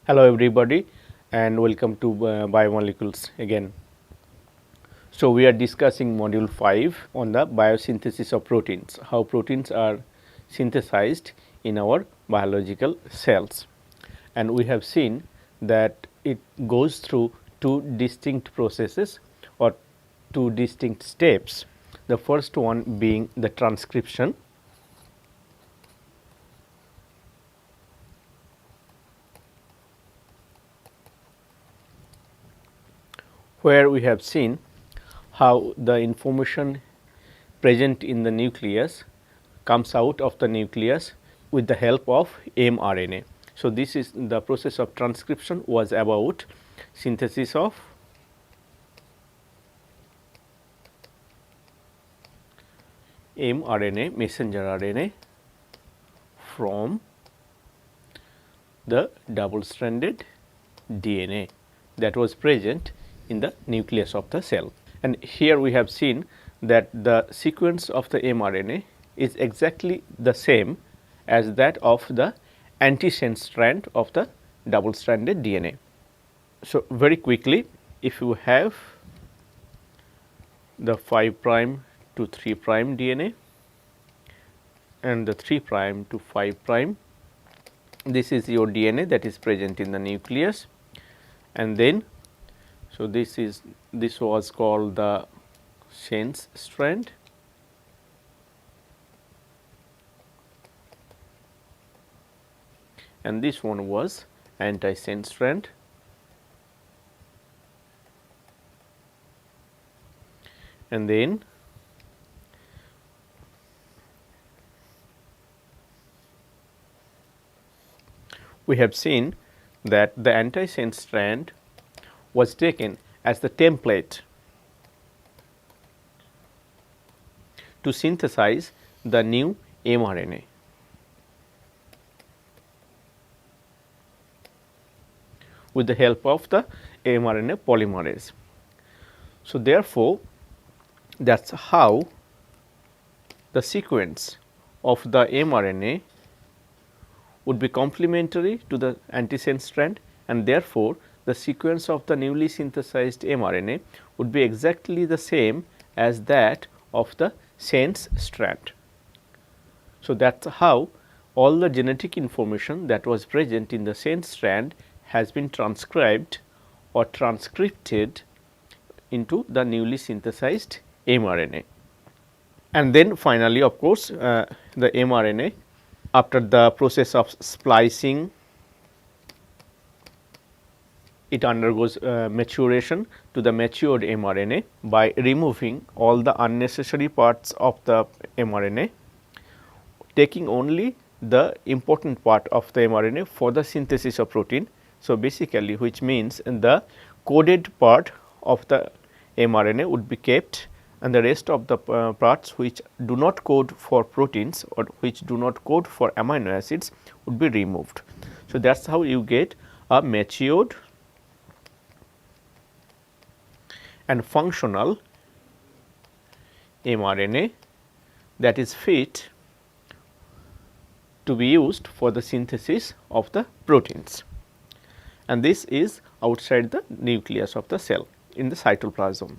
Hello everybody and welcome to Biomolecules again. So, we are discussing module 5 on the biosynthesis of proteins, how proteins are synthesized in our biological cells, and we have seen that it goes through two distinct processes or two distinct steps. The first one being the transcription, where we have seen how the information present in the nucleus comes out of the nucleus with the help of mRNA. So, this is the process of transcription was about synthesis of mRNA, messenger RNA from the double stranded DNA that was present in the nucleus of the cell. And here we have seen that the sequence of the mRNA is exactly the same as that of the antisense strand of the double stranded DNA. So, very quickly, if you have the 5 prime to 3 prime DNA and the 3 prime to 5 prime, this is your DNA that is present in the nucleus, and then so this was called the sense strand, and this one was antisense strand, and then we have seen that the antisense strand was taken as the template to synthesize the new mRNA. With the help of the mRNA polymerase. So, therefore, that is how the sequence of the mRNA would be complementary to the antisense strand, and therefore, the sequence of the newly synthesized mRNA would be exactly the same as that of the sense strand. So, that is how all the genetic information that was present in the sense strand has been transcribed or transcripted into the newly synthesized mRNA. And then finally, of course, the mRNA, after the process of splicing, it undergoes maturation to the matured mRNA by removing all the unnecessary parts of the mRNA, taking only the important part of the mRNA for the synthesis of protein. So, basically which means the coded part of the mRNA would be kept, and the rest of the parts which do not code for proteins or which do not code for amino acids would be removed. So, that is how you get a matured and functional mRNA that is fit to be used for the synthesis of the proteins, and this is outside the nucleus of the cell in the cytoplasm.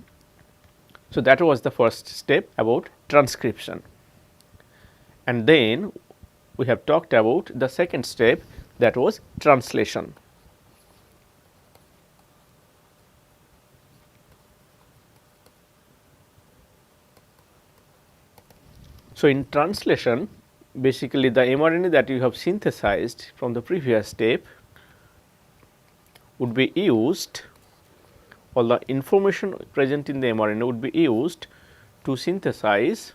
So, that was the first step about transcription, and then we have talked about the second step, that was translation. So, in translation, basically the mRNA that you have synthesized from the previous step would be used, or the information present in the mRNA would be used to synthesize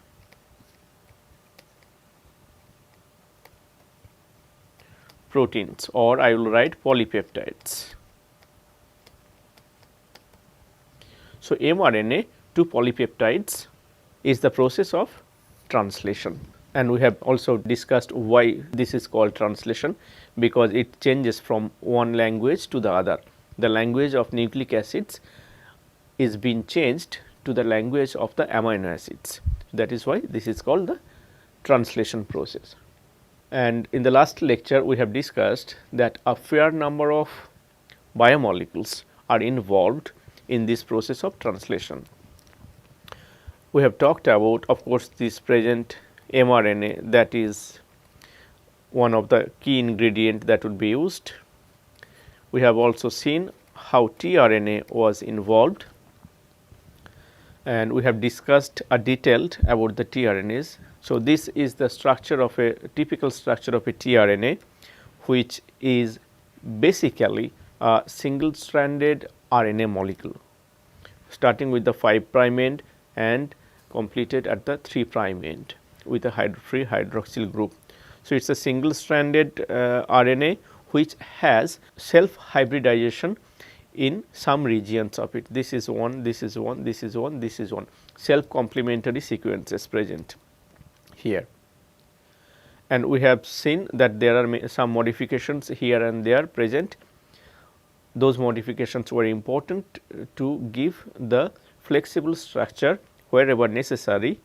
proteins, or I will write polypeptides. So, mRNA to polypeptides is the process of translation, and we have also discussed why this is called translation, because it changes from one language to the other. The language of nucleic acids is being changed to the language of the amino acids. That is why this is called the translation process. And in the last lecture we have discussed that a fair number of biomolecules are involved in this process of translation. We have talked about, of course, this present mRNA, that is one of the key ingredient that would be used. We have also seen how tRNA was involved, and we have discussed a detailed about the tRNAs. So, this is the structure of a typical structure of a tRNA, which is basically a single stranded RNA molecule, starting with the 5 prime end and completed at the 3 prime end with a free hydroxyl group. So, it is a single stranded RNA which has self hybridization in some regions of it. This is one, this is one, this is one, this is one, self complementary sequences present here. And we have seen that there are some modifications here and there present. Those modifications were important to give the flexible structure wherever necessary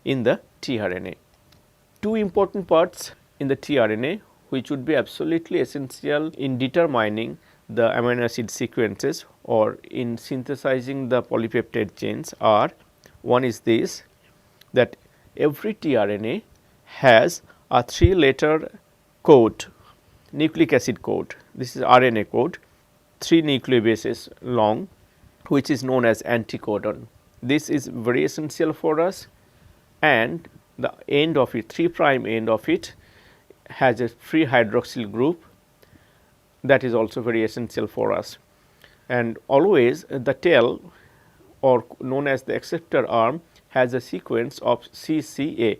in the tRNA. Two important parts in the tRNA which would be absolutely essential in determining the amino acid sequences or in synthesizing the polypeptide chains are, one is this, that every tRNA has a 3-letter code, nucleic acid code. This is RNA code, 3 nucleobases long, which is known as anticodon. This is very essential for us, and the end of it, 3 prime end of it, has a free hydroxyl group, that is also very essential for us. And always the tail, or known as the acceptor arm, has a sequence of CCA.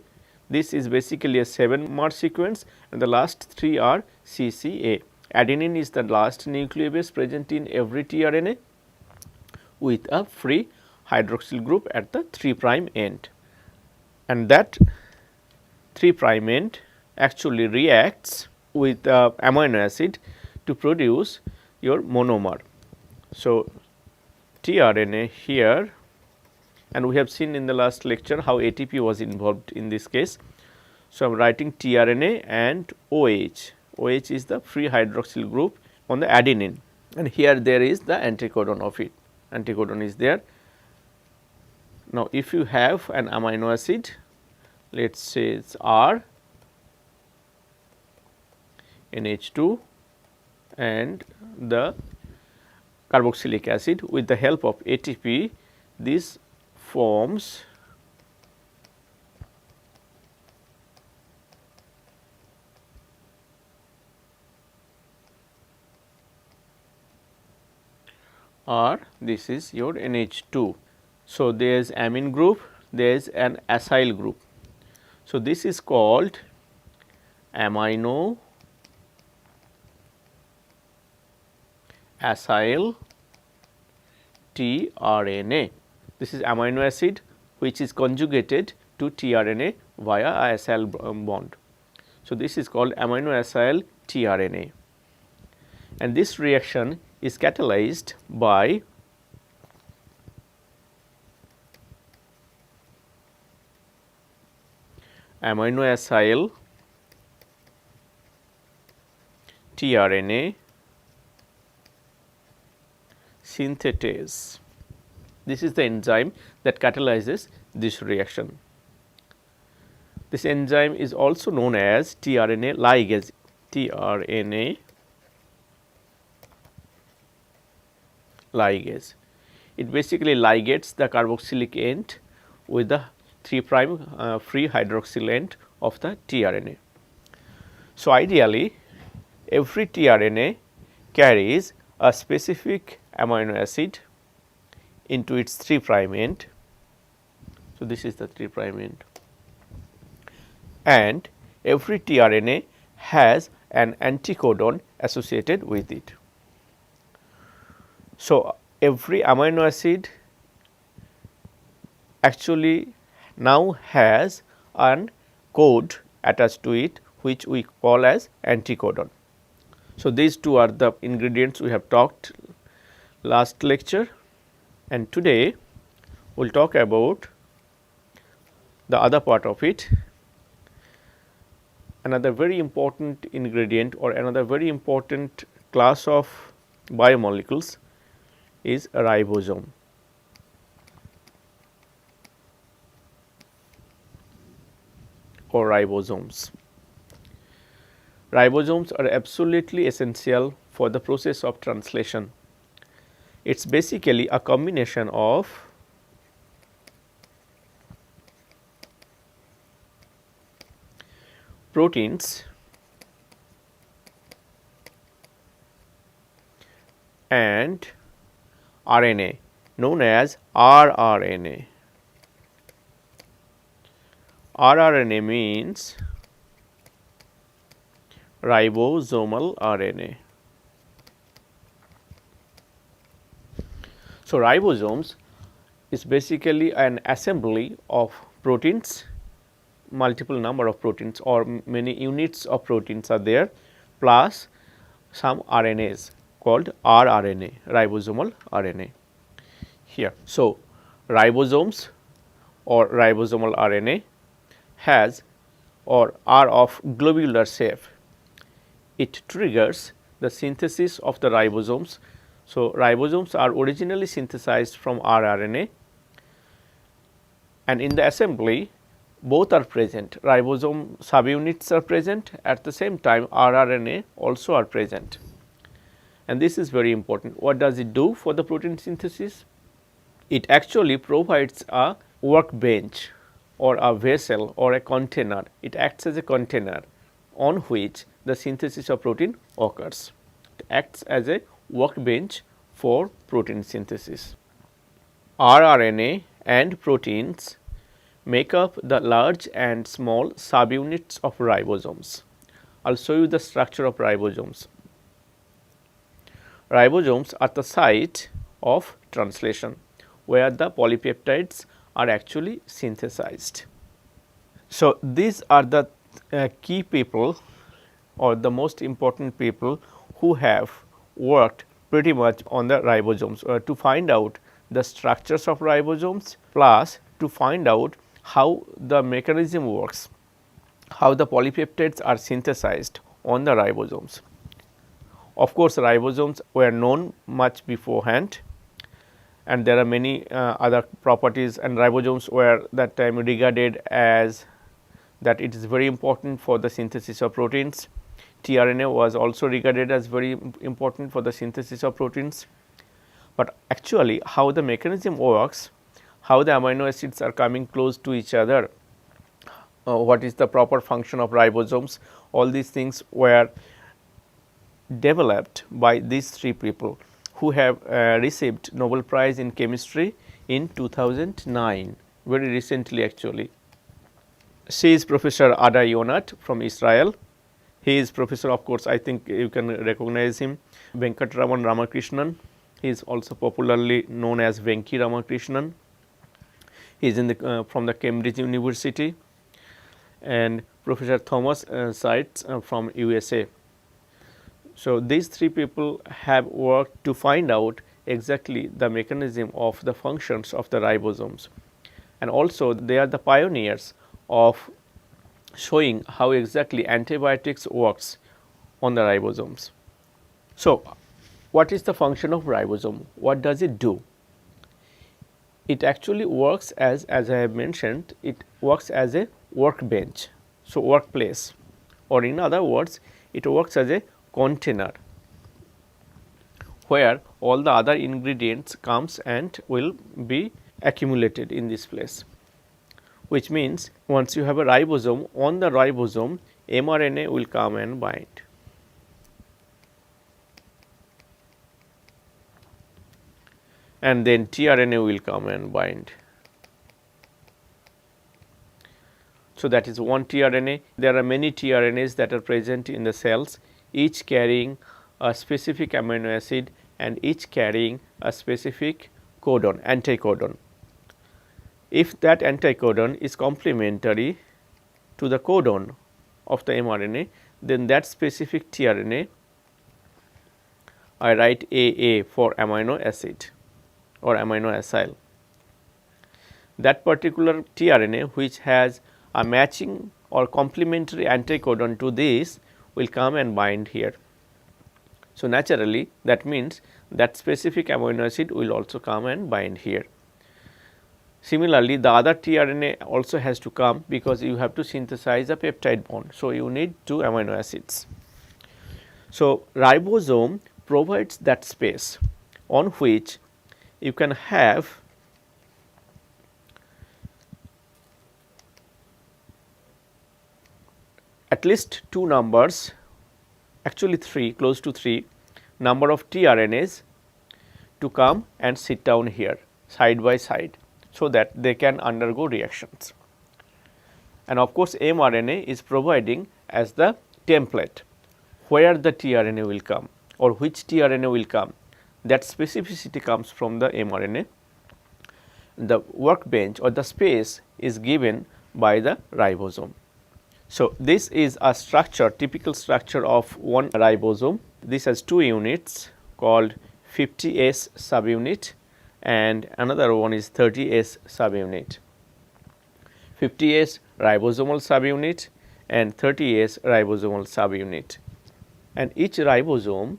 This is basically a 7-mer sequence, and the last 3 are CCA. Adenine is the last nucleobase present in every tRNA with a free hydroxyl group at the 3 prime end, and that 3 prime end actually reacts with amino acid to produce your monomer. So, tRNA here, and we have seen in the last lecture how ATP was involved in this case. So, I am writing tRNA and OH. OH is the free hydroxyl group on the adenine, and here there is the anticodon of it. Anticodon is there. Now, if you have an amino acid, let us say it is R, NH2 and the carboxylic acid, with the help of ATP, this forms or this is your NH2. So, there is amine group, there is an acyl group. So, this is called amino acyl tRNA. This is amino acid which is conjugated to tRNA via a acyl bond. So, this is called amino acyl tRNA, and this reaction is catalyzed by amino acyl tRNA synthetase. This is the enzyme that catalyzes this reaction. This enzyme is also known as tRNA ligase. tRNA ligase. It basically ligates the carboxylic end with the 3 prime free hydroxyl end of the tRNA. So, ideally every tRNA carries a specific amino acid into its 3 prime end. So, this is the 3 prime end, and every tRNA has an anticodon associated with it. So, every amino acid actually now has an code attached to it which we call as anticodon. So, these two are the ingredients we have talked last lecture, and today we will talk about the other part of it, another very important ingredient or another very important class of biomolecules is a ribosome. Or ribosomes. Ribosomes are absolutely essential for the process of translation. It is basically a combination of proteins and RNA known as rRNA. rRNA means ribosomal RNA. So, ribosomes is basically an assembly of proteins, multiple number of proteins or many units of proteins are there, plus some RNAs called rRNA, ribosomal RNA here. So, ribosomes or ribosomal RNA has or are of globular shape. It triggers the synthesis of the ribosomes. So, ribosomes are originally synthesized from rRNA, and in the assembly both are present, ribosome subunits are present, at the same time rRNA also are present, and this is very important. What does it do for the protein synthesis? It actually provides a workbench or a vessel or a container. It acts as a container on which the synthesis of protein occurs. It acts as a workbench for protein synthesis. rRNA and proteins make up the large and small subunits of ribosomes. I will show you the structure of ribosomes. Ribosomes are the site of translation where the polypeptides are actually synthesized. So, these are the key people or the most important people who have worked pretty much on the ribosomes to find out the structures of ribosomes, plus to find out how the mechanism works, how the polypeptides are synthesized on the ribosomes. Of course, ribosomes were known much beforehand, and there are many other properties, and ribosomes were that time regarded as that it is very important for the synthesis of proteins. tRNA was also regarded as very important for the synthesis of proteins, but actually how the mechanism works, how the amino acids are coming close to each other, what is the proper function of ribosomes, all these things were developed by these three people who have received Nobel Prize in Chemistry in 2009, very recently actually. She is Professor Ada Yonat from Israel. He is professor, of course, I think you can recognize him, Venkatraman Ramakrishnan. He is also popularly known as Venki Ramakrishnan. He is in the from the Cambridge University, and Professor Thomas Seitz from USA. So, these three people have worked to find out exactly the mechanism of the functions of the ribosomes, and also they are the pioneers of showing how exactly antibiotics works on the ribosomes. So, what is the function of ribosome? What does it do? It actually works as I have mentioned, it works as a workbench, so workplace, or in other words, it works as a container where all the other ingredients comes and will be accumulated in this place, which means once you have a ribosome, on the ribosome mRNA will come and bind. And then tRNA will come and bind. So, that is one tRNA. There are many tRNAs that are present in the cells, each carrying a specific amino acid and each carrying a specific codon, anticodon. If that anticodon is complementary to the codon of the mRNA, then that specific tRNA, I write AA for amino acid or amino acyl. That particular tRNA which has a matching or complementary anticodon to this will come and bind here. So, naturally that means that specific amino acid will also come and bind here. Similarly, the other tRNA also has to come because you have to synthesize a peptide bond. So, you need 2 amino acids. So, ribosome provides that space on which you can have at least 2 numbers, actually 3, close to 3 number of tRNAs to come and sit down here side by side, so that they can undergo reactions. And of course, mRNA is providing as the template where the tRNA will come or which tRNA will come. That specificity comes from the mRNA. The workbench or the space is given by the ribosome. So, this is a structure, typical structure of one ribosome. This has 2 units called 50S subunit and another one is 30S subunit. 50S ribosomal subunit and 30S ribosomal subunit. And each ribosome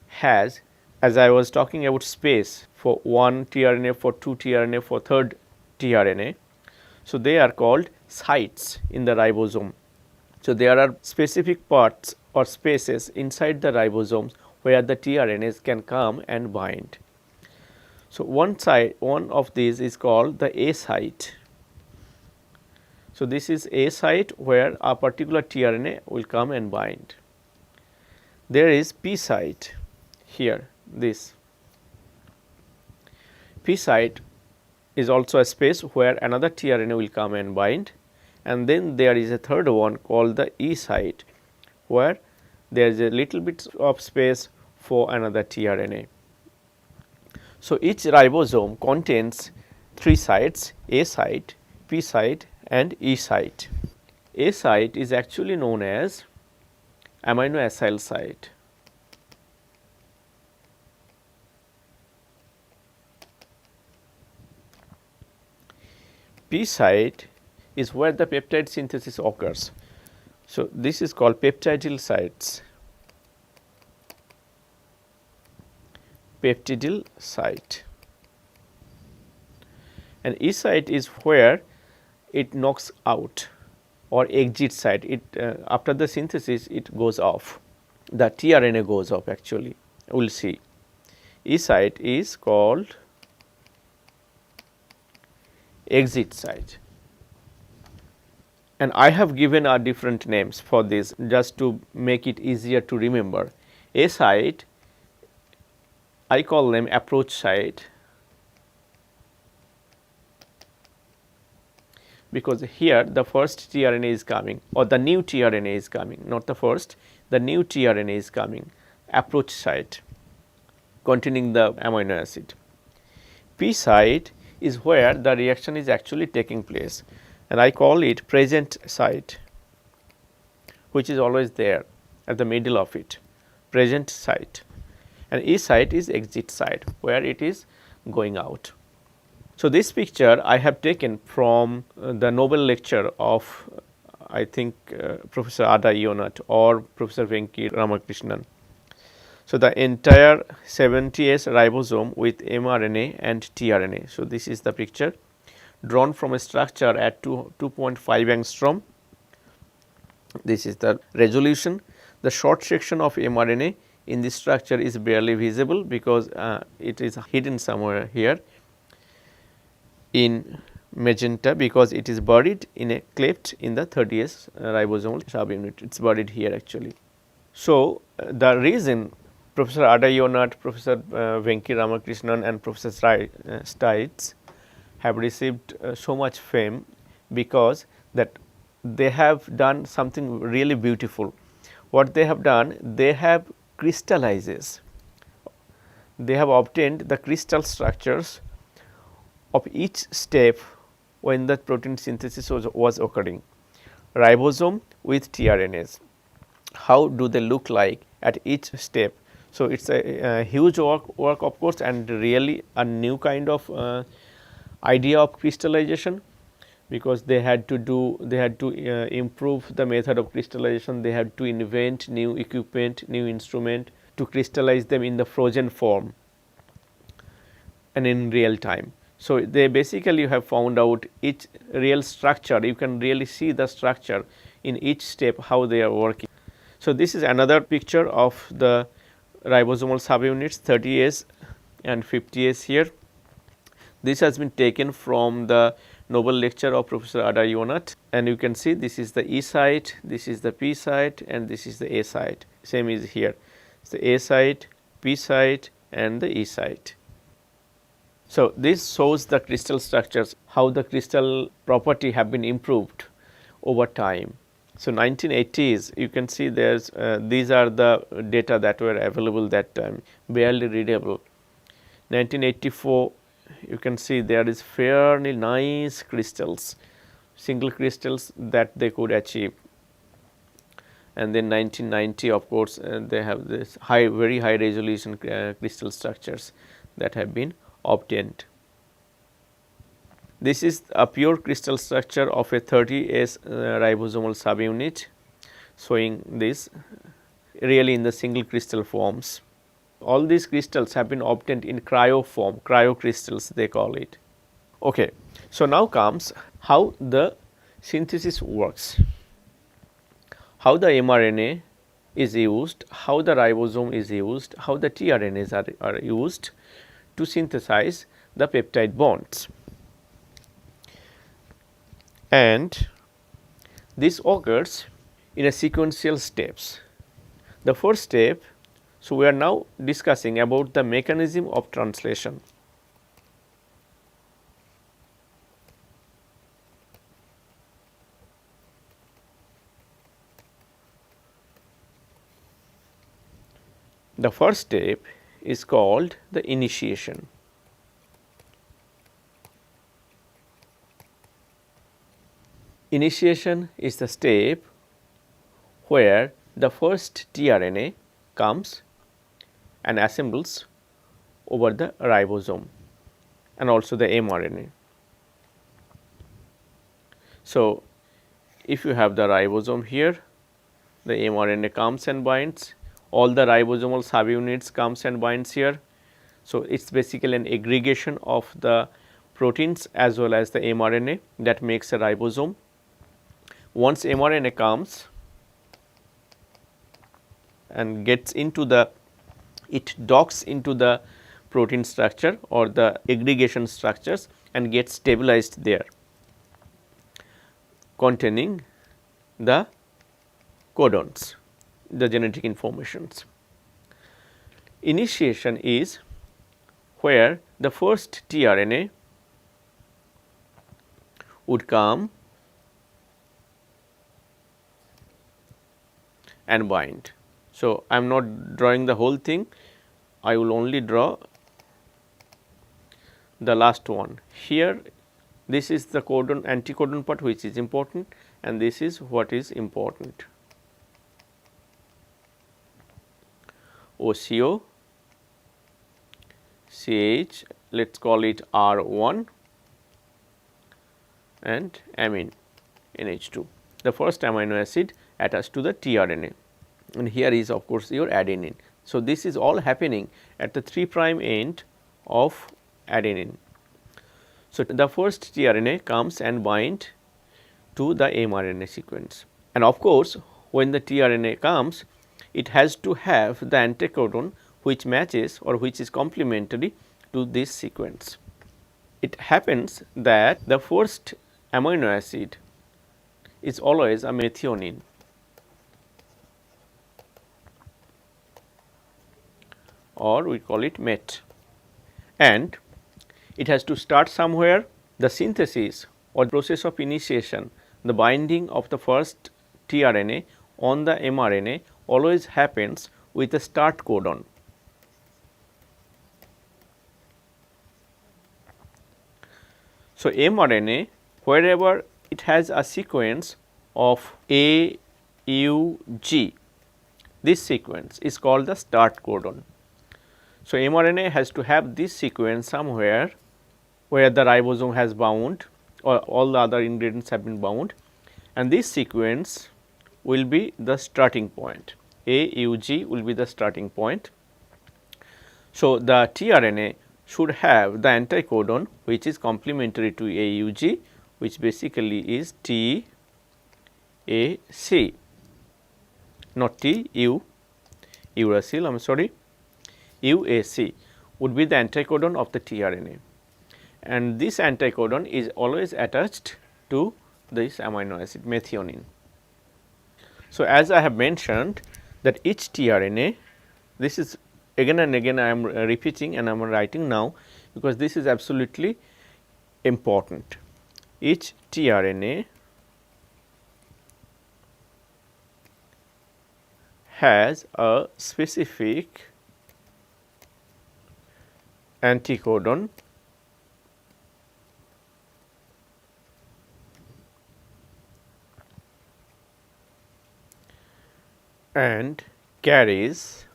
has, as I was talking about space for 1 tRNA, for 2 tRNA, for 3rd tRNA. So, they are called sites in the ribosome. So, there are specific parts or spaces inside the ribosomes where the tRNAs can come and bind. So, one of these is called the A site. So, this is A site where a particular tRNA will come and bind. There is P site here, this P site is also a space where another tRNA will come and bind, and then there is a third one called the E site where there is a little bit of space for another tRNA. So, each ribosome contains 3 sites: A site, P site and E site. A site is actually known as amino acyl site. P site is where the peptide synthesis occurs. So, this is called peptidyl sites. Peptidyl site. And E site is where it knocks out or exit site. It after the synthesis it goes off. The tRNA goes off actually. We will see. E site is called exit site. And I have given different names for this just to make it easier to remember. A site, I call them approach site, because here the first tRNA is coming or the new tRNA is coming, not the first, the new tRNA is coming, approach site containing the amino acid. P site is where the reaction is actually taking place, and I call it present site, which is always there at the middle of it, present site. And E site is exit site where it is going out. So, this picture I have taken from the Nobel lecture of I think Professor Ada Ionut or Professor Venki Ramakrishnan. So, the entire 70S ribosome with mRNA and tRNA. So, this is the picture drawn from a structure at 2.5 angstrom. This is the resolution. The short section of mRNA in this structure is barely visible because it is hidden somewhere here in magenta, because it is buried in a cleft in the 30S ribosomal subunit. It is buried here actually. So, the reason Professor Ada Ionut, Professor Venki Ramakrishnan and Professor Stites have received so much fame, because that they have done something really beautiful. What they have done, they have crystallizes, they have obtained the crystal structures of each step when the protein synthesis was occurring. Ribosome with tRNAs, how do they look like at each step? So, it is a huge work of course, and really a new kind of idea of crystallization, because they had to improve the method of crystallization. They had to invent new equipment, new instrument to crystallize them in the frozen form and in real time. So, they basically have found out each real structure. You can really see the structure in each step, how they are working. So, this is another picture of the ribosomal subunits 30S and 50S here. This has been taken from the Nobel lecture of Professor Ada Yonath, and you can see this is the E site, this is the P site, and this is the A site. Same is here. It's the A site, P site, and the E site. So, this shows the crystal structures, how the crystal property have been improved over time. So, 1980s, you can see there's these are the data that were available that time, barely readable. 1984, you can see there is fairly nice crystals, single crystals that they could achieve. And then 1990, of course, they have this very high resolution crystal structures that have been obtained. This is a pure crystal structure of a 30S ribosomal subunit, showing this really in the single crystal forms. All these crystals have been obtained in cryo form, cryocrystals they call it. Okay. So, now comes how the synthesis works, how the mRNA is used, how the ribosome is used, how the tRNAs are used to synthesize the peptide bonds. And this occurs in a sequential steps. The first step, so we are now discussing about the mechanism of translation. The first step is called the initiation. Initiation is the step where the first tRNA comes and assembles over the ribosome and also the mRNA. So, if you have the ribosome here, the mRNA comes and binds, all the ribosomal subunits comes and binds here. So, it is basically an aggregation of the proteins as well as the mRNA that makes a ribosome. Once mRNA comes and gets into the, it docks into the protein structure or the aggregation structures and gets stabilized there, containing the codons, the genetic informations. Initiation is where the first tRNA would come and bind. So, I am not drawing the whole thing, I will only draw the last one. Here this is the codon anticodon part which is important, and this is what is important. OCO, CH, let us call it R1, and amine NH2, the first amino acid attached to the tRNA, and here is of course your adenine. So, this is all happening at the 3' end of adenine. So, the first tRNA comes and bind to the mRNA sequence, and of course, when the tRNA comes, it has to have the anticodon which matches or which is complementary to this sequence. It happens that the first amino acid is always a methionine, or we call it met, and it has to start somewhere. The synthesis or process of initiation, the binding of the first tRNA on the mRNA always happens with a start codon. So, mRNA, wherever it has a sequence of A, U, G, this sequence is called the start codon. So, mRNA has to have this sequence somewhere where the ribosome has bound or all the other ingredients have been bound, and this sequence will be the starting point. AUG will be the starting point. So, the tRNA should have the anticodon which is complementary to AUG, which basically is TAC, not TU, uracil, I am sorry, UAC would be the anticodon of the tRNA, and this anticodon is always attached to this amino acid methionine. So, as I have mentioned that each tRNA, this is again and again I am repeating and I am writing now, because this is absolutely important. Each tRNA has a specific anticodon and carries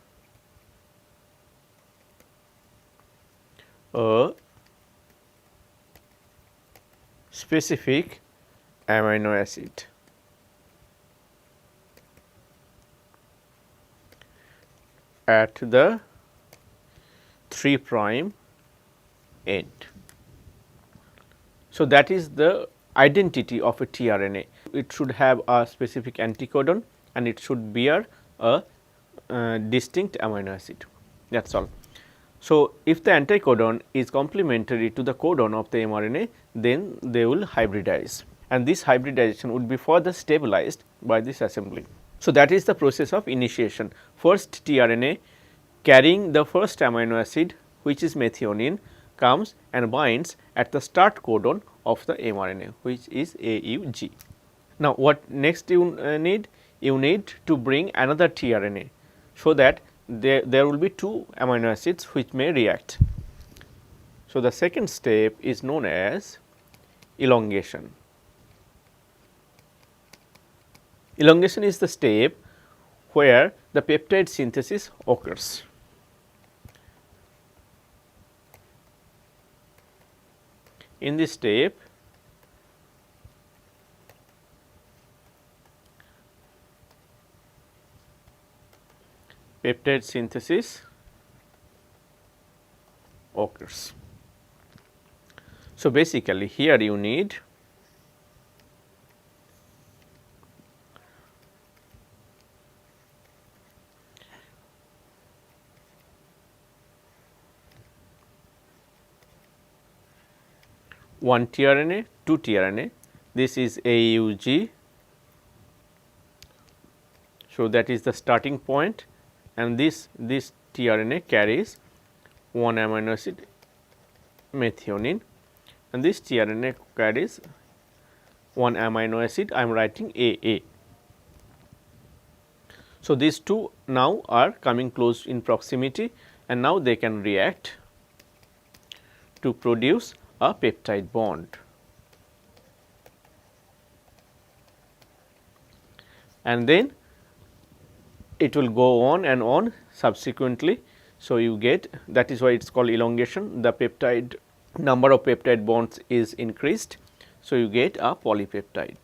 a specific amino acid. At the 3' end. So, that is the identity of a tRNA. It should have a specific anticodon and it should bear a distinct amino acid, that is all. So, if the anticodon is complementary to the codon of the mRNA, then they will hybridize, and this hybridization would be further stabilized by this assembly. So, that is the process of initiation. First tRNA carrying the first amino acid, which is methionine, comes and binds at the start codon of the mRNA, which is AUG. Now, what next you need? You need to bring another tRNA, so that there will be two amino acids which may react. So, the second step is known as elongation. Elongation is the step where the peptide synthesis occurs. In this step, peptide synthesis occurs. So, basically here you need one tRNA, two tRNA, this is AUG. So, that is the starting point, and this tRNA carries one amino acid methionine, and this tRNA carries one amino acid, I am writing AA. So, these two now are coming close in proximity, and now they can react to produce a peptide bond. And then it will go on and on subsequently. So, you get, that is why it is called elongation, the peptide number of peptide bonds is increased. So, you get a polypeptide.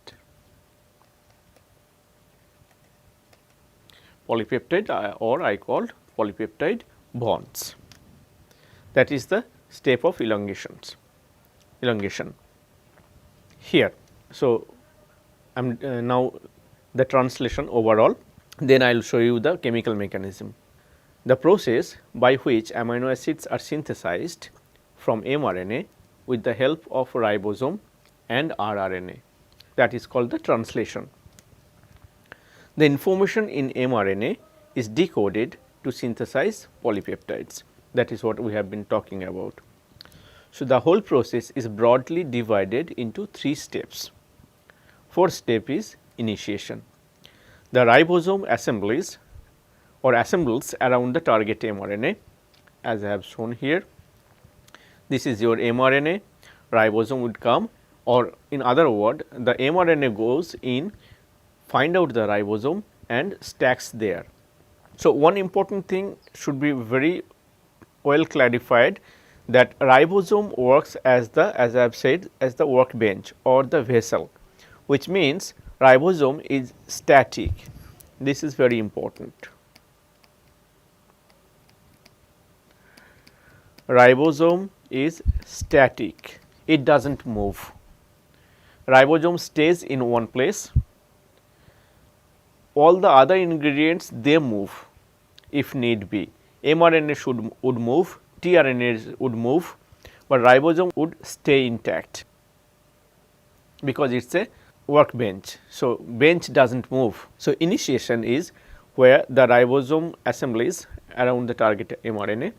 Polypeptide or I called polypeptide bonds. That is the step of elongation here. So, I am now the translation overall, then I will show you the chemical mechanism. The process by which amino acids are synthesized from mRNA with the help of ribosome and rRNA, that is called the translation. The information in mRNA is decoded to synthesize polypeptides, that is what we have been talking about. So, the whole process is broadly divided into 3 steps. First step is initiation. The ribosome assemblies or assembles around the target mRNA, as I have shown here. This is your mRNA, ribosome would come, or in other word, the mRNA goes in, find out the ribosome and stacks there. So, one important thing should be very well clarified, that ribosome works as I have said, as the workbench or the vessel, which means ribosome is static. This is very important. Ribosome is static, it does not move. Ribosome stays in one place. All the other ingredients, they move if need be. mRNA would move, tRNA would move, but ribosome would stay intact because it is a workbench. So, bench does not move. So, initiation is where the ribosome assemblies around the target mRNA.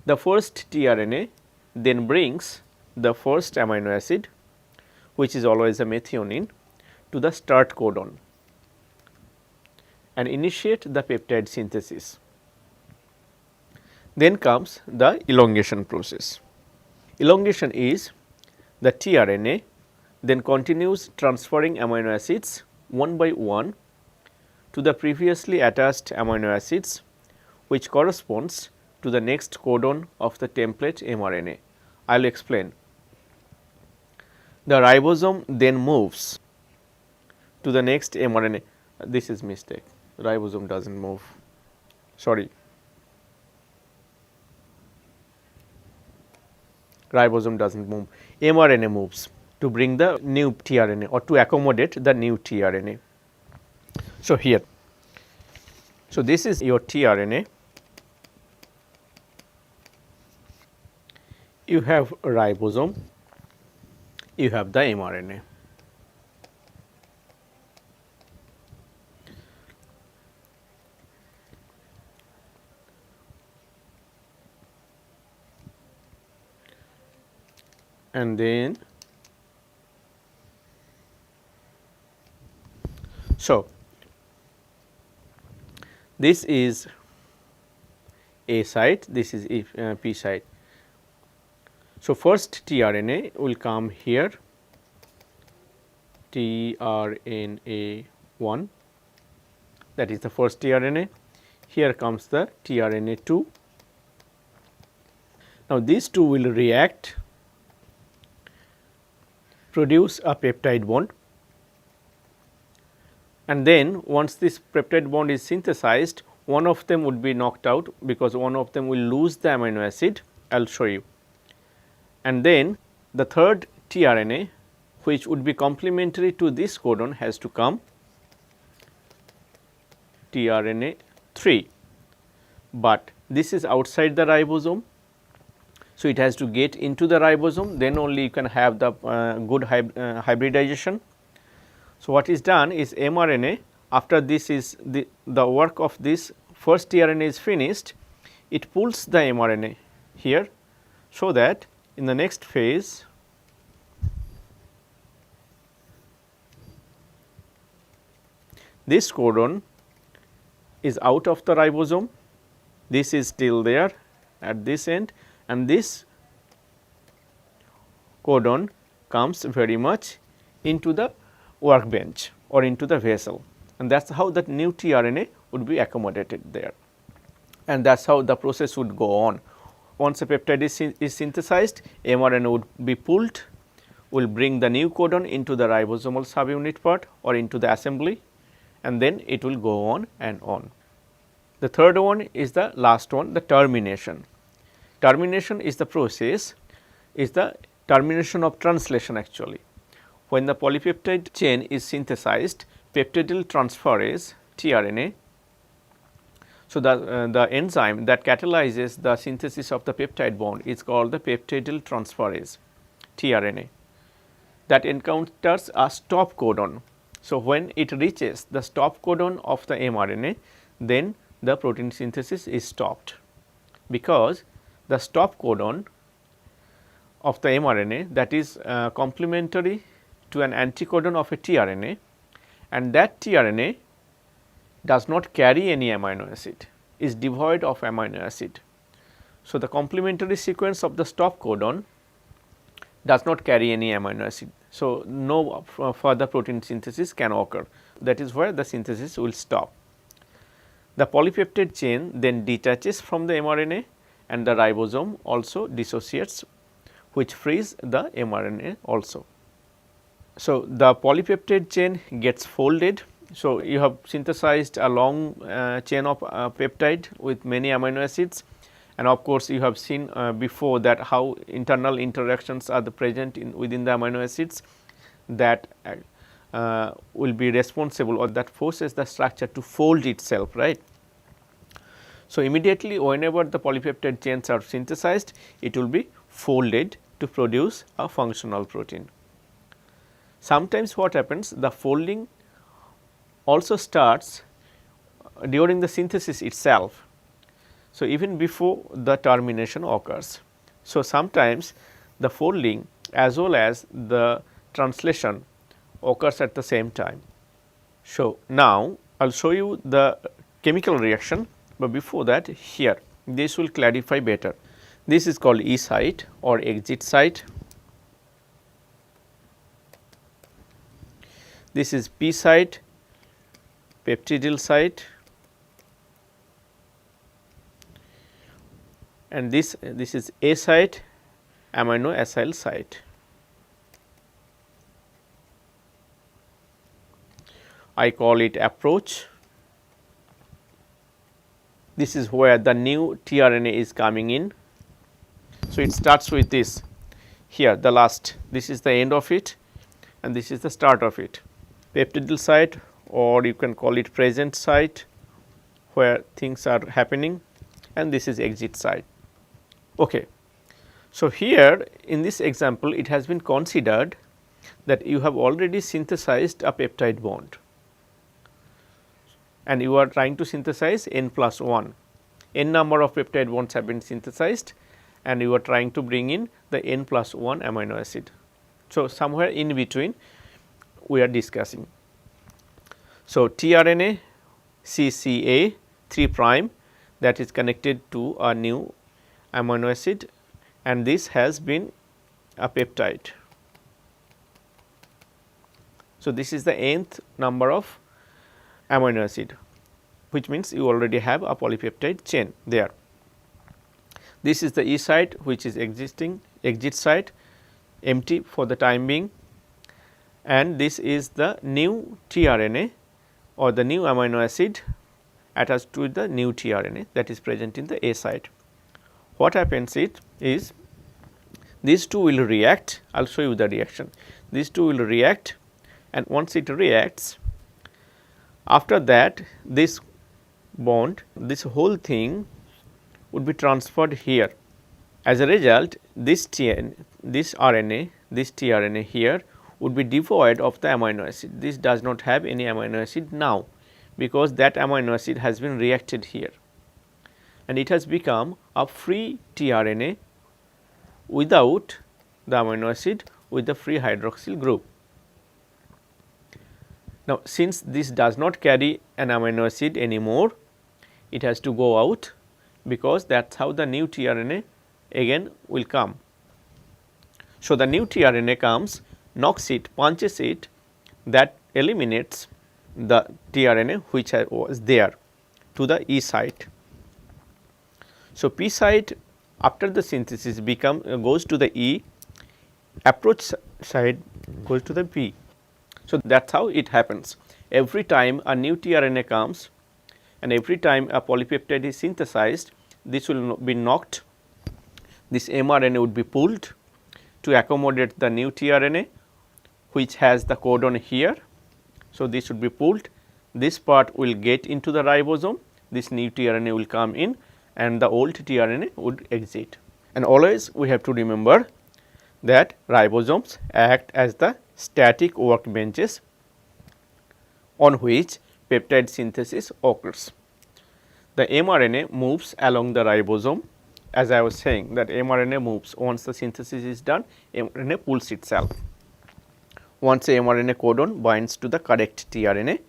The first tRNA then brings the first amino acid, which is always a methionine, to the start codon and initiate the peptide synthesis. Then comes the elongation process. Elongation is the tRNA then continues transferring amino acids one by one to the previously attached amino acids, which corresponds to the next codon of the template mRNA. I will explain. The ribosome then moves to the next mRNA. This is mistake. Ribosome does not move. Sorry. Ribosome does not move. mRNA moves to bring the new tRNA or to accommodate the new tRNA. So, here. So, this is your tRNA. You have ribosome, you have the mRNA. And then, so this is A site, this is P site. So, first tRNA will come here, tRNA1, that is the first tRNA. Here comes the tRNA2. Now, these two will react, produce a peptide bond, and then once this peptide bond is synthesized, one of them would be knocked out because one of them will lose the amino acid. I will show you. And then the third tRNA, which would be complementary to this codon, has to come, tRNA3, but this is outside the ribosome. So, it has to get into the ribosome, then only you can have the good hybridization. So, what is done is mRNA, after this is the work of this first tRNA is finished, it pulls the mRNA here, so that in the next phase this codon is out of the ribosome, this is still there at this end, and this codon comes very much into the workbench or into the vessel, and that is how that new tRNA would be accommodated there, and that is how the process would go on. Once a peptide is synthesized, mRNA would be pulled, will bring the new codon into the ribosomal subunit part or into the assembly, and then it will go on and on. The third one is the last one, the termination. Termination is the process, is the termination of translation actually. When the polypeptide chain is synthesized, peptidyl transferase tRNA. So, the enzyme that catalyzes the synthesis of the peptide bond is called the peptidyl transferase tRNA, that encounters a stop codon. So, when it reaches the stop codon of the mRNA, then the protein synthesis is stopped, because the stop codon of the mRNA, that is complementary to an anticodon of a tRNA, and that tRNA does not carry any amino acid, is devoid of amino acid. So, the complementary sequence of the stop codon does not carry any amino acid. So, no further protein synthesis can occur, that is where the synthesis will stop. The polypeptide chain then detaches from the mRNA and the ribosome also dissociates, which frees the mRNA also. So, the polypeptide chain gets folded. So, you have synthesized a long chain of peptide with many amino acids, and of course, you have seen before that how internal interactions are present within the amino acids that will be responsible, or that forces the structure to fold itself, right. So, immediately whenever the polypeptide chains are synthesized, it will be folded to produce a functional protein. Sometimes what happens, the folding also starts during the synthesis itself. So, even before the termination occurs. So, sometimes the folding as well as the translation occurs at the same time. So, now I will show you the chemical reaction, but before that here this will clarify better. This is called E site or exit site. This is P site, peptidyl site, and this is A site, amino acyl site. I call it approach. This is where the new tRNA is coming in. So, it starts with this here, the last, this is the end of it and this is the start of it. Peptidyl site, or you can call it present site, where things are happening, and this is exit site. Okay. So, here in this example it has been considered that you have already synthesized a peptide bond and you are trying to synthesize n plus 1, n number of peptide bonds have been synthesized and you are trying to bring in the n plus 1 amino acid. So, somewhere in between we are discussing. So, tRNA CCA 3 prime, that is connected to a new amino acid, and this has been a peptide. So, this is the nth number of amino acid, which means you already have a polypeptide chain there. This is the E site, which is existing exit site, empty for the time being, and this is the new tRNA or the new amino acid attached to the new tRNA that is present in the A site. What happens is these two will react. I will show you the reaction. These two will react, and once it reacts, after that this bond, this whole thing would be transferred here. As a result, this RNA, this tRNA here would be devoid of the amino acid. This does not have any amino acid now, because that amino acid has been reacted here and it has become a free tRNA without the amino acid with the free hydroxyl group. Now, since this does not carry an amino acid anymore, it has to go out, because that is how the new tRNA again will come. So, the new tRNA comes, knocks it, punches it, that eliminates the tRNA which was there to the E site. So, P site after the synthesis goes to the E, approach side goes to the P. So, that is how it happens. Every time a new tRNA comes and every time a polypeptide is synthesized, this will be knocked, this mRNA would be pulled to accommodate the new tRNA which has the codon here. So, this should be pulled, this part will get into the ribosome, this new tRNA will come in and the old tRNA would exit. And always we have to remember that ribosomes act as the static workbenches on which peptide synthesis occurs. The mRNA moves along the ribosome, as I was saying that mRNA moves, once the synthesis is done, mRNA pulls itself. Once a mRNA codon binds to the correct tRNA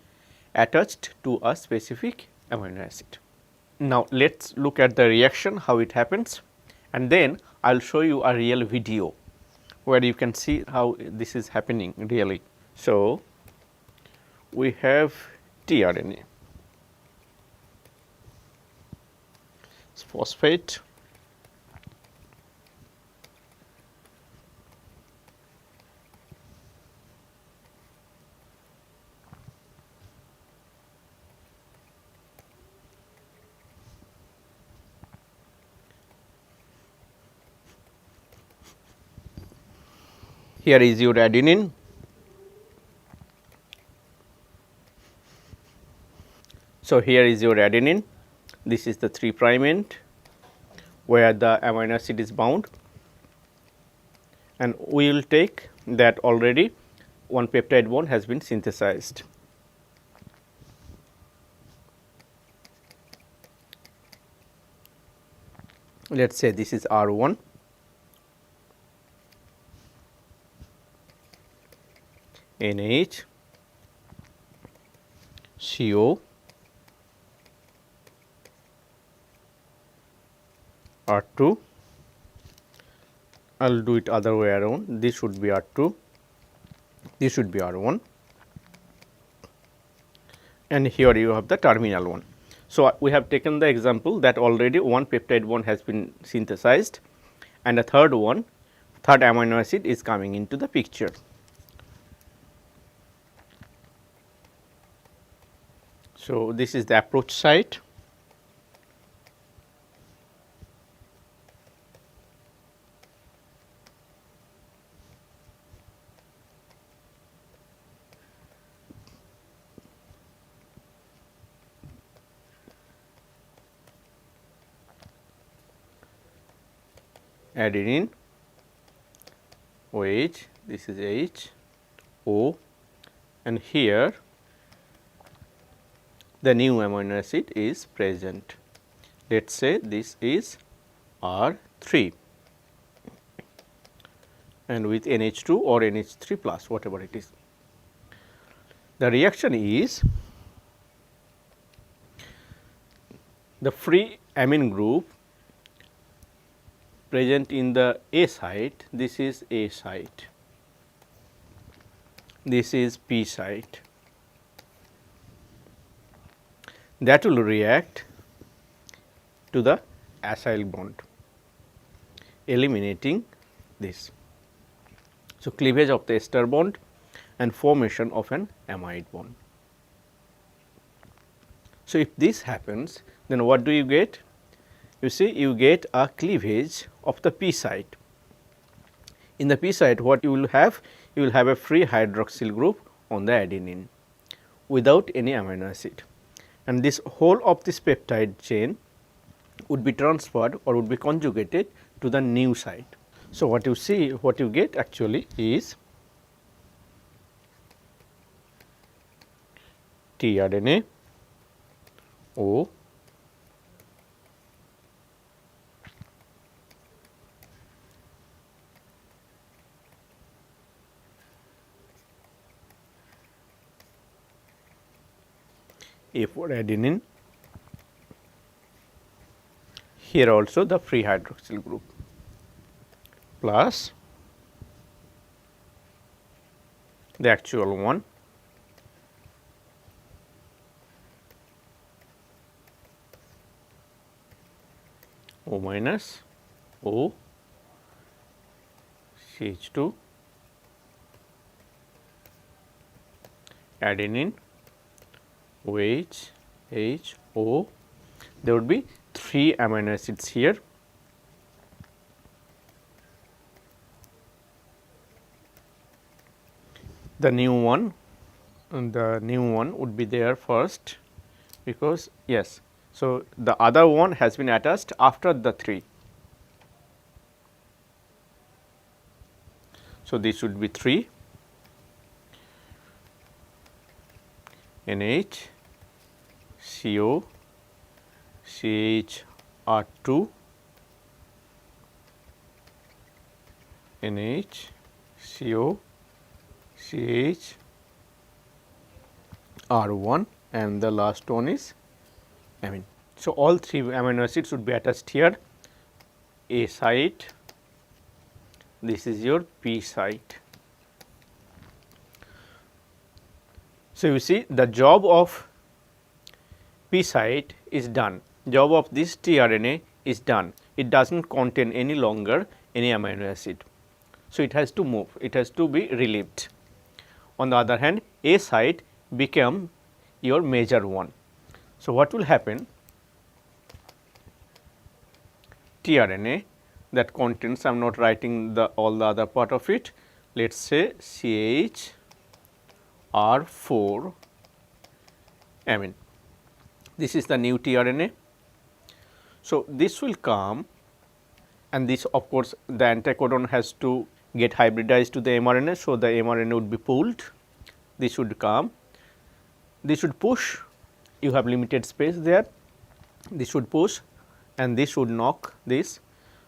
attached to a specific amino acid. Now, let us look at the reaction, how it happens, and then I will show you a real video where you can see how this is happening really. So, we have tRNA, phosphate, Here is your adenine. So, here is your adenine, this is the 3' end where the amino acid is bound, and we will take that already one peptide bond has been synthesized. Let us say this is R1, NH, CO, R2. I will do it other way around. This should be R2, this should be R1, and here you have the terminal one. So, we have taken the example that already one peptide bond has been synthesized and a third amino acid is coming into the picture. So, this is the approach site. Adenine, OH, this is H, O, and here the new amino acid is present. Let us say this is R3 and with NH2 or NH3 plus, whatever it is. The reaction is the free amine group present in the A site, this is A site, this is P site, that will react to the acyl bond, eliminating this. So, cleavage of the ester bond and formation of an amide bond. So, if this happens, then what do you get? You see, you get a cleavage of the P site. In the P site, what you will have? You will have a free hydroxyl group on the adenine without any amino acid, and this whole of this peptide chain would be transferred or would be conjugated to the new site. So, what you see, what you get actually is tRNA, O, A for adenine, here also the free hydroxyl group plus the actual one, O minus, O, CH2, adenine, OH, H, O. There would be 3 amino acids here. The new one, and the new one would be there first, because yes. So, the other one has been attached after the 3. So, this should be 3 NH, CO, CH, R2, NH, CO, CH, R1, and the last one is amine. So, all 3 amino acids would be attached here, A site, this is your P site. So, you see the job of P site is done, job of this tRNA is done, it does not contain any longer any amino acid. So, it has to move, it has to be relieved. On the other hand, A site become your major one. So, what will happen? tRNA that contains, I am not writing all the other part of it, let us say CHR4 amine. This is the new tRNA. So, this will come, and this of course, the anticodon has to get hybridized to the mRNA. So, the mRNA would be pulled, this would come, this would push, you have limited space there, this would push and this would knock this.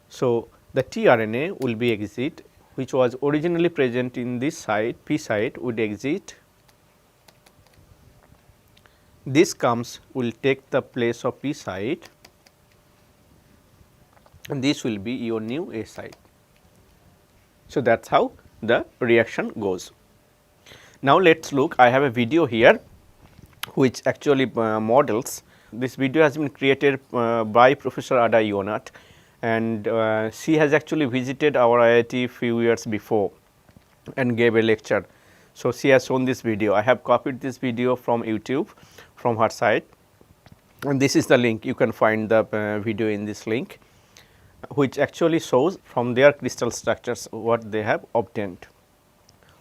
So, the tRNA will be exit, which was originally present in this site, P site would exit, this comes will take the place of P site, and this will be your new A site. So, that is how the reaction goes. Now, let us look, I have a video here which actually models. This video has been created by Professor Ada Ionat, and she has actually visited our IIT few years before and gave a lecture. So, she has shown this video. I have copied this video from YouTube from her site, and this is the link. You can find the video in this link, which actually shows from their crystal structures what they have obtained.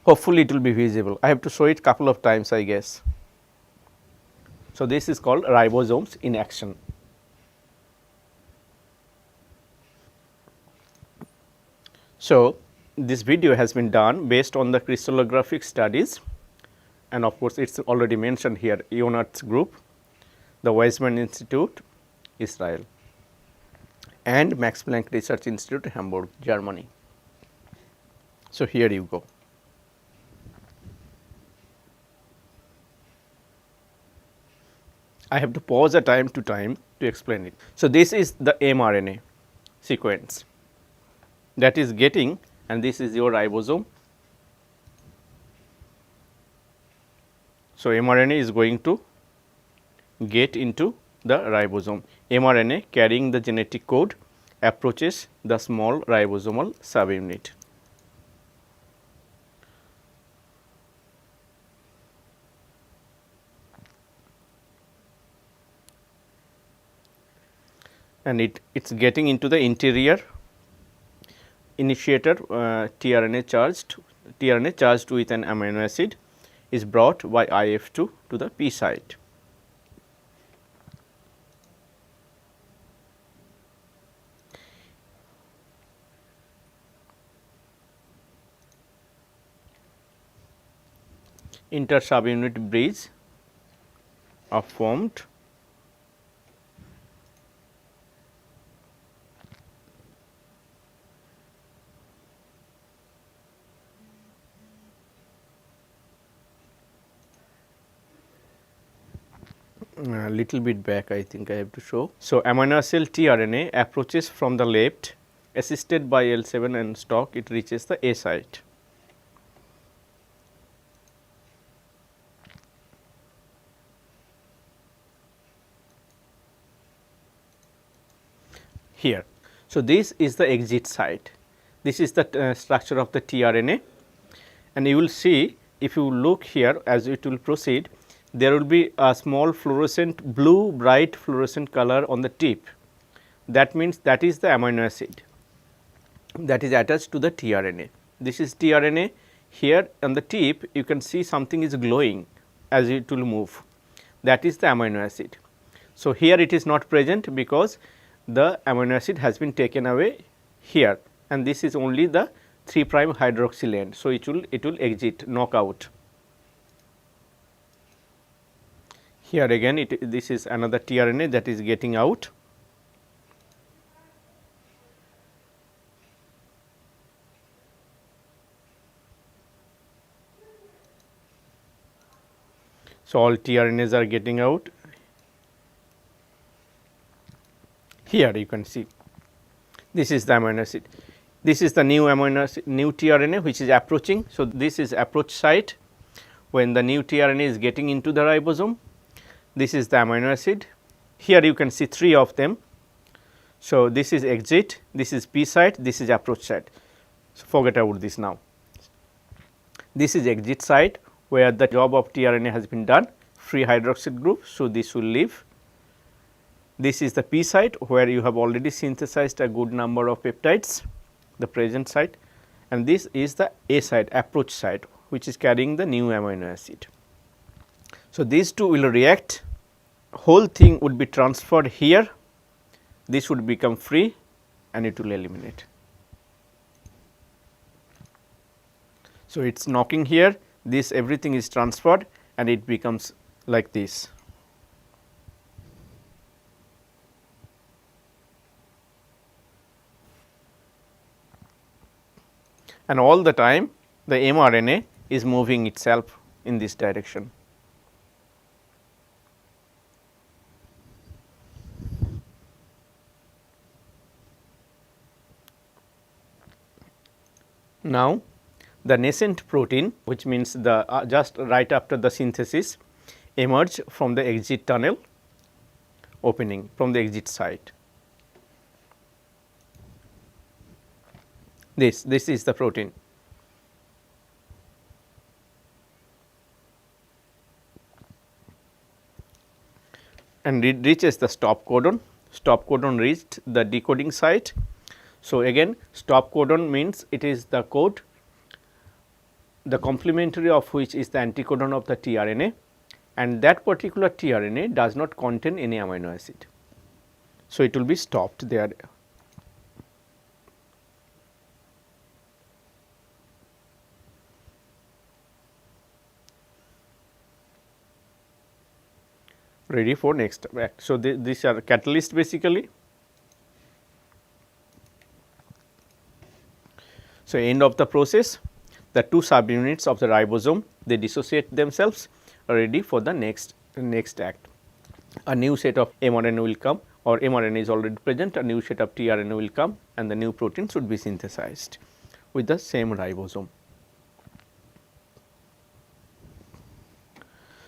Hopefully, it will be visible. I have to show it couple of times, I guess. So, this is called ribosomes in action. So, this video has been done based on the crystallographic studies, and of course, it is already mentioned here, Ionat's group, the Weizmann Institute, Israel, and Max Planck Research Institute, Hamburg, Germany. So, here you go. I have to pause a time to explain it. So, this is the mRNA sequence that is getting, and this is your ribosome. So, mRNA is going to get into the ribosome. mRNA carrying the genetic code approaches the small ribosomal subunit. And it is getting into the interior initiator tRNA charged with an amino acid is brought by IF2 to the P site. Inter subunit bridge are formed. A little bit back, I think I have to show. So, amino acid tRNA approaches from the left, assisted by L7 and stalk, it reaches the A site. Here. So, this is the exit site. This is the structure of the tRNA, and you will see, if you look here as it will proceed, there will be a small fluorescent blue, bright fluorescent color on the tip. That means that is the amino acid that is attached to the tRNA. This is tRNA. Here on the tip you can see something is glowing as it will move, that is the amino acid. So, here it is not present because the amino acid has been taken away here, and this is only the 3' hydroxyl end. So, it will exit, knock out. Here again this is another tRNA that is getting out. So, all tRNAs are getting out. Here you can see this is the amino acid. This is the new amino acid, new tRNA which is approaching. So, this is approach site when the new tRNA is getting into the ribosome. This is the amino acid. Here you can see 3 of them. So, this is exit, this is P site, this is approach site. So, forget about this now. This is exit site where the job of tRNA has been done, free hydroxyl group. So, this will leave. This is the P site where you have already synthesized a good number of peptides, the present site, and this is the A site, approach site, which is carrying the new amino acid. So, these two will react, whole thing would be transferred here, this would become free and it will eliminate. So, it is knocking here, this everything is transferred and it becomes like this. And all the time the mRNA is moving itself in this direction. Now, the nascent protein, which means the just right after the synthesis, emerge from the exit tunnel opening from the exit site. This is the protein. And it reaches the stop codon. Stop codon reached the decoding site. So, again stop codon means it is the code, the complementary of which is the anticodon of the tRNA, and that particular tRNA does not contain any amino acid. So, it will be stopped there. Ready for next act. So, these are catalyst basically. So, end of the process, the two subunits of the ribosome, they dissociate themselves, ready for the next act. A new set of mRNA will come, or mRNA is already present, a new set of tRNA will come and the new protein should be synthesized with the same ribosome.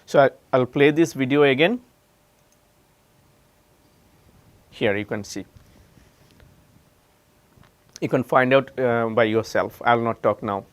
So, I will play this video again. Here you can see, you can find out by yourself. I will not talk now.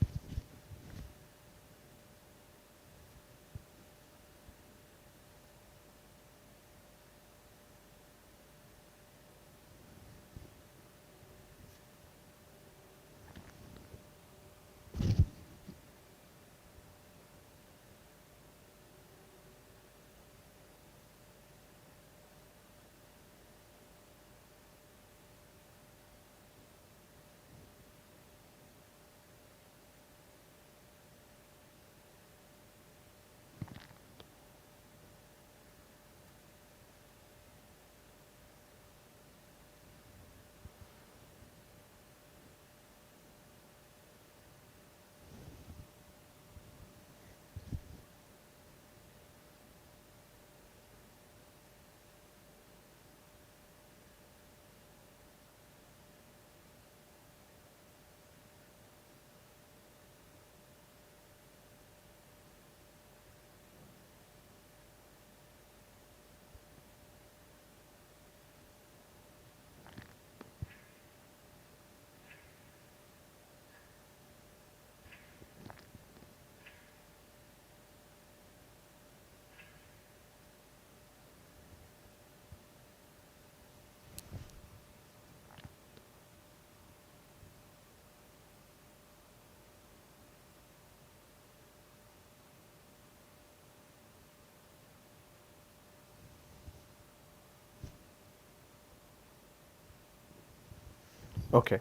Okay.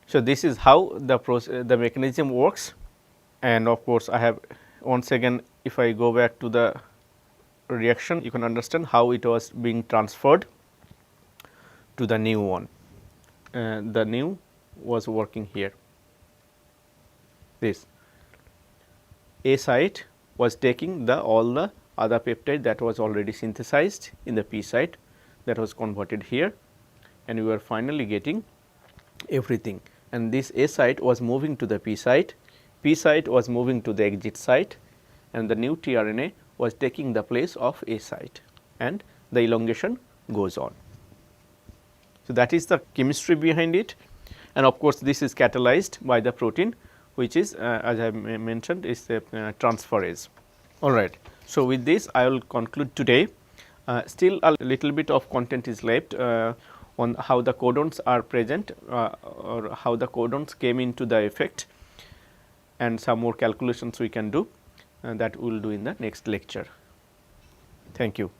So, this is how the mechanism works, and of course, I have once again, if I go back to the reaction, you can understand how it was being transferred to the new one. The new was working here. This A site was taking all the other peptide that was already synthesized in the P site, that was converted here, and we were finally getting everything, and this A site was moving to the P site was moving to the exit site, and the new tRNA was taking the place of A site, and the elongation goes on. So, that is the chemistry behind it, and of course, this is catalyzed by the protein, which is as I mentioned, is the transferase. All right. So, with this I will conclude today. Still a little bit of content is left. on how the codons are present or how the codons came into the effect, and some more calculations we can do, and that we will do in the next lecture. Thank you.